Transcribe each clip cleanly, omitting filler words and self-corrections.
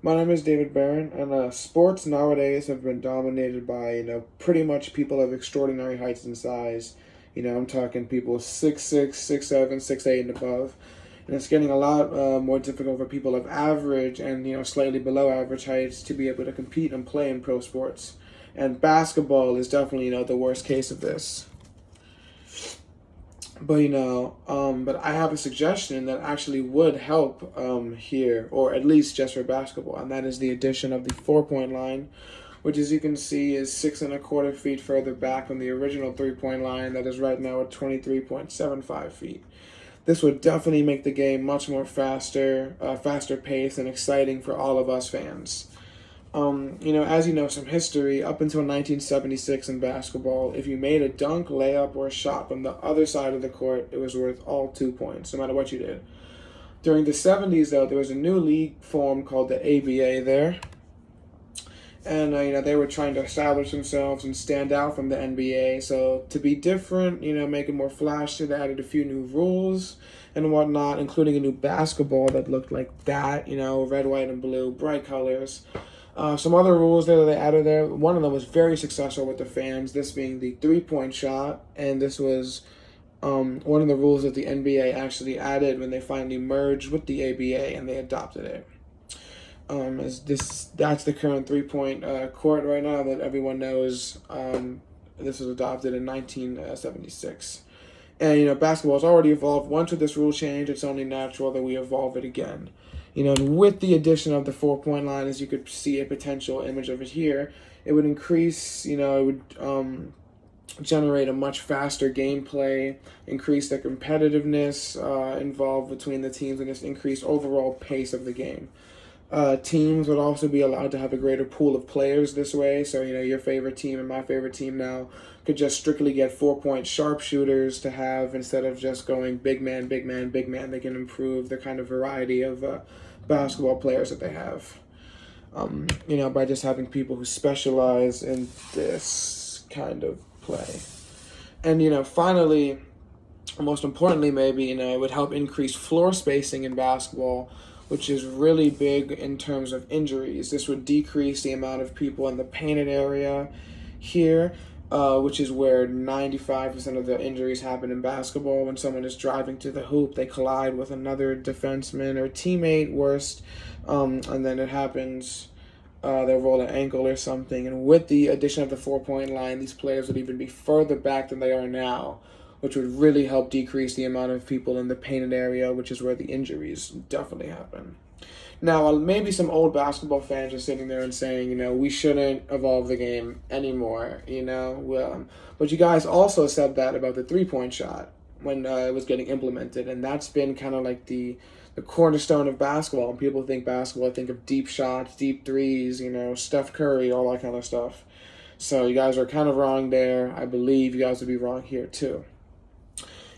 My name is David Barron, and sports nowadays have been dominated by, pretty much people of extraordinary heights and size. I'm talking people 6'6", 6'7", 6'8", and above. And it's getting a lot more difficult for people of average and, slightly below average heights to be able to compete and play in pro sports. And basketball is definitely, the worst case of this. But I have a suggestion that actually would help here, or at least just for basketball, and that is the addition of the 4-point line, which, as you can see, is 6¼ feet further back from the original 3-point line that is right now at 23.75 feet. This would definitely make the game much more faster paced and exciting for all of us fans. As you know, some history, up until 1976 in basketball, if you made a dunk, layup, or a shot from the other side of the court, it was worth all 2 points, no matter what you did. During the 70s, though, there was a new league formed called the ABA there. And, they were trying to establish themselves and stand out from the NBA. So to be different, make it more flashy, they added a few new rules and whatnot, including a new basketball that looked like that, red, white, and blue, bright colors. Some other rules that they added there. One of them was very successful with the fans, this being the 3-point shot. And this was one of the rules that the NBA actually added when they finally merged with the ABA and they adopted it. That's the current 3-point court right now that everyone knows. This was adopted in 1976. And, basketball has already evolved. Once with this rule change, it's only natural that we evolve it again. And with the addition of the 4-point line, as you could see a potential image of it here, it would increase, it would generate a much faster gameplay, increase the competitiveness involved between the teams, and just increase overall pace of the game. Teams would also be allowed to have a greater pool of players this way. So, your favorite team and my favorite team now could just strictly get 4-point sharpshooters to have instead of just going big man, big man, big man. They can improve the kind of variety of basketball players that they have. By just having people who specialize in this kind of play. And, finally, most importantly, maybe, it would help increase floor spacing in basketball, which is really big in terms of injuries. This would decrease the amount of people in the painted area here, which is where 95% of the injuries happen in basketball. When someone is driving to the hoop, they collide with another defenseman or teammate, worst, and then it happens, they'll roll an ankle or something. And with the addition of the 4-point line, these players would even be further back than they are now, which would really help decrease the amount of people in the painted area, which is where the injuries definitely happen. Now, maybe some old basketball fans are sitting there and saying, we shouldn't evolve the game anymore, but you guys also said that about the 3-point shot when it was getting implemented, and that's been kind of like the cornerstone of basketball. When people think basketball, think of deep shots, deep threes, Steph Curry, all that kind of stuff. So you guys are kind of wrong there. I believe you guys would be wrong here too.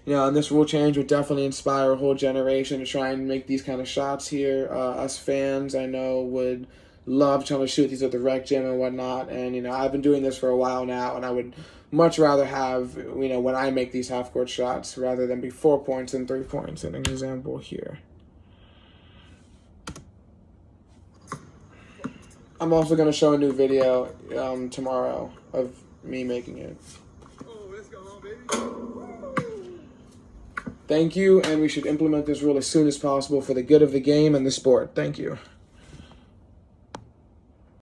And this rule change would definitely inspire a whole generation to try and make these kind of shots here. Us fans, I know, would love trying to shoot these at the rec gym and whatnot. And, I've been doing this for a while now, and I would much rather have, when I make these half-court shots, rather than be 4 points than 3 points. An example here. I'm also going to show a new video tomorrow of me making it. Oh, let's go home, baby. Thank you, and we should implement this rule as soon as possible for the good of the game and the sport. Thank you.